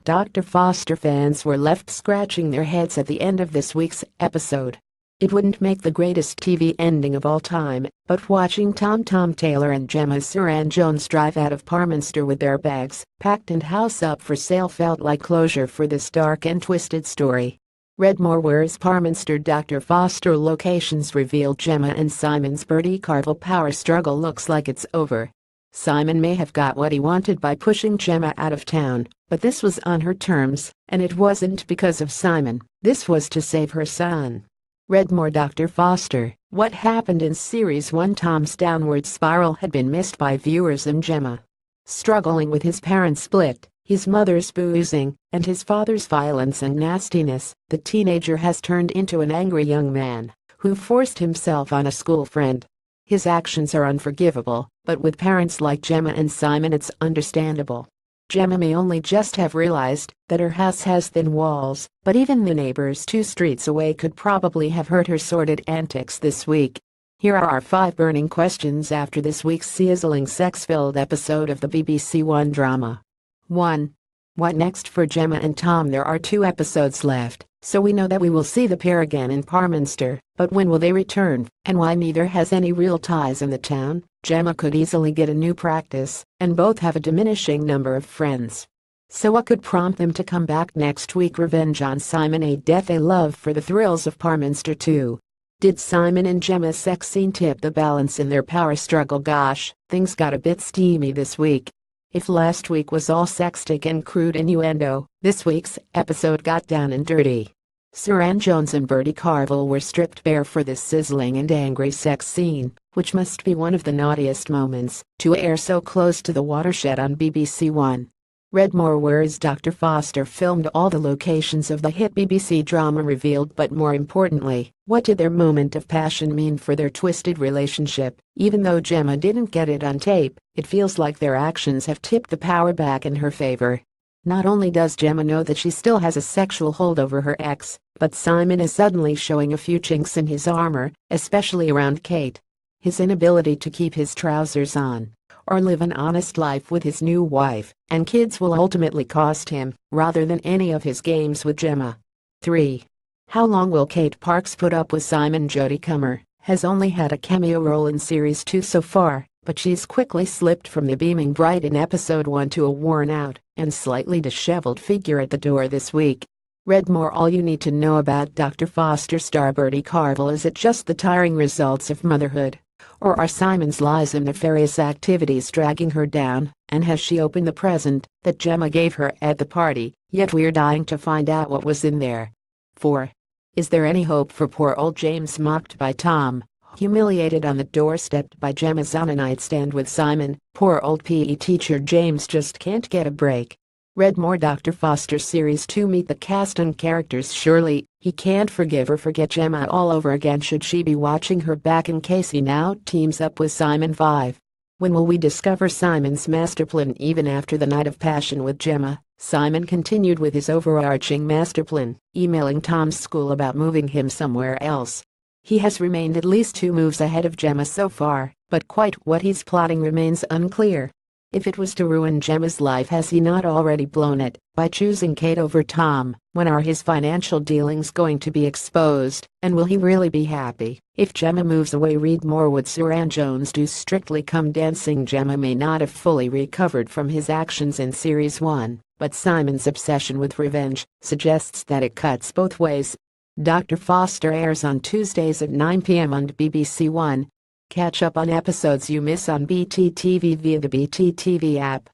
Dr. Foster fans were left scratching their heads at the end of this week's episode. It wouldn't make the greatest TV ending of all time, but watching Tom Taylor and Gemma's Suranne Jones drive out of Parminster with their bags packed and house up for sale felt like closure for this dark and twisted story. Redmore's Parminster Dr. Foster locations revealed Gemma and Simon's Bertie Carvel power struggle looks like it's over. Simon may have got what he wanted by pushing Gemma out of town, but this was on her terms, and it wasn't because of Simon. This was to save her son. Redmore Dr. Foster. What happened in Series 1? Tom's downward spiral had been missed by viewers, and Gemma. Struggling with his parents' split, his mother's boozing, and his father's violence and nastiness, the teenager has turned into an angry young man who forced himself on a school friend. His actions are unforgivable, but with parents like Gemma and Simon it's understandable. Gemma may only just have realized that her house has thin walls, but even the neighbors 2 streets away could probably have heard her sordid antics this week. Here are our 5 burning questions after this week's sizzling sex-filled episode of the BBC One drama. 1. What next for Gemma and Tom? There are 2 episodes left, so we know that we will see the pair again in Parminster, but when will they return, and why neither has any real ties in the town? Gemma could easily get a new practice, and both have a diminishing number of friends. So what could prompt them to come back next week? Revenge on Simon, a death, a love for the thrills of Parminster 2. Did Simon and Gemma's sex scene tip the balance in their power struggle? Gosh, things got a bit steamy this week. If last week was all sextic and crude innuendo, this week's episode got down and dirty. Suranne Jones and Bertie Carvel were stripped bare for this sizzling and angry sex scene, which must be one of the naughtiest moments to air so close to the watershed on BBC One. Redmore's Dr. Foster filmed all the locations of the hit BBC drama revealed, but more importantly, what did their moment of passion mean for their twisted relationship? Even though Gemma didn't get it on tape, it feels like their actions have tipped the power back in her favor. Not only does Gemma know that she still has a sexual hold over her ex, but Simon is suddenly showing a few chinks in his armor, especially around Kate. His inability to keep his trousers on or live an honest life with his new wife and kids will ultimately cost him, rather than any of his games with Gemma. 3. How long will Kate Parks put up with Simon? Jodie Comer has only had a cameo role in Series 2 so far, but she's quickly slipped from the beaming bright in Episode 1 to a worn-out and slightly disheveled figure at the door this week. Redmore. All you need to know about Dr. Foster star Bertie Carvel. Is it just the tiring results of motherhood? Or are Simon's lies and nefarious activities dragging her down, and has she opened the present that Gemma gave her at the party? Yet we're dying to find out what was in there. 4. Is there any hope for poor old James, mocked by Tom, humiliated on the doorstep by Gemma's on a nightstand with Simon? Poor old PE teacher James just can't get a break. Redmore. Dr. Foster Series 2. Meet the cast and characters. Surely he can't forgive or forget Gemma all over again. Should she be watching her back in case he now teams up with Simon? 5. When will we discover Simon's masterplan? Even after the night of passion with Gemma, Simon continued with his overarching masterplan, emailing Tom's school about moving him somewhere else. He has remained at least 2 moves ahead of Gemma so far, but quite what he's plotting remains unclear. If it was to ruin Gemma's life, has he not already blown it by choosing Kate over Tom? When are his financial dealings going to be exposed, and will he really be happy if Gemma moves away? Read more. Would Suranne Jones do Strictly Come Dancing? Gemma may not have fully recovered from his actions in Series 1, but Simon's obsession with revenge suggests that it cuts both ways. Dr. Foster airs on Tuesdays at 9 p.m. on BBC One. Catch up on episodes you miss on BT TV via the BT TV app.